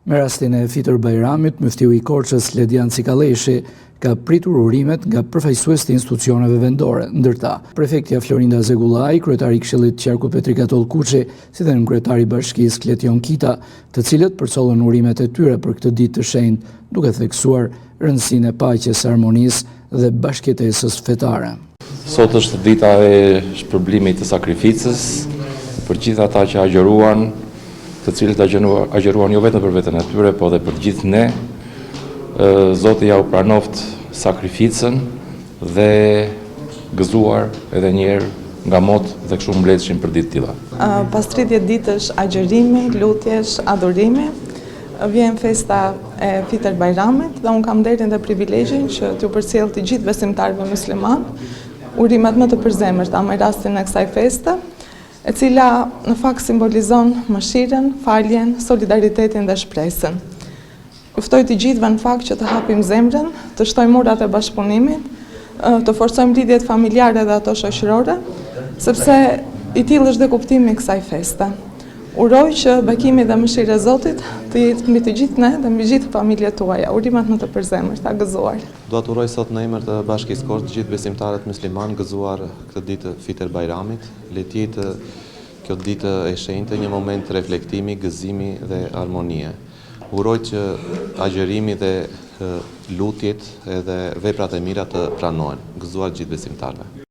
Me rastin e Fitër Bajramit, Muftiu i Korçës Ledian Cikaleshi ka pritur urimet nga përfaqësues të institucioneve vendore, ndërta prefektja Florinda Zegullaj, kryetari i Këshillit Qarku Petri Katol Kuçi, si dhe kryetari i Bashkisë Kletion Kita, të cilët përsollën urimet e tyre për këtë ditë të shenjtë, duke theksuar rëndësinë e paqes, harmonisë dhe bashkëjetesës fetare. Sot është dita e shpërblimit të sakrificës për gjithë ata që agjëruan, të cilët agjëruan jo vetëm për veten e tyre, po dhe për gjithë ne. Zoti ja u pranoft sakrificën dhe gëzuar edhe një herë nga mot dhe kështu mbledhshin për ditë tilla. Pas 30 ditësh agjërimi, lutjesh, adhurimi, vjen festa e Fitër Bajramit dhe unë kam nderin dhe privilegjin që t'ju përcjell të gjithë besimtarëve musliman urimet më të përzemërta me rastin e kësaj feste, e cila në fakt simbolizon mëshirën, faljen, solidaritetin dhe shpresën. Ftoj të gjithëve në fakt që të hapim zemrën, të shtojmë murat e bashkëpunimit, të forcojmë lidhjet familjare dhe ato shoqërore, sepse i tillë është dhe kuptimi i kësaj feste. Uroj që bekimi dhe mëshira e Zotit të jetë mbi të gjithë ne dhe mbi gjithë familjet tuaja, urimet më të përzemërta, gëzuar. Dua të uroj sot në emër të Bashkisë Korçë të gjithë besimtarët musliman gëzuar këtë ditë Fitër Bajramit. Le të jetë kjo ditë e shenjtë një moment reflektimi, gëzimi dhe harmonie. Uroj që agjërimi dhe lutjet edhe veprat e mira të pranohen. Gëzuar gjithë besimtarëve.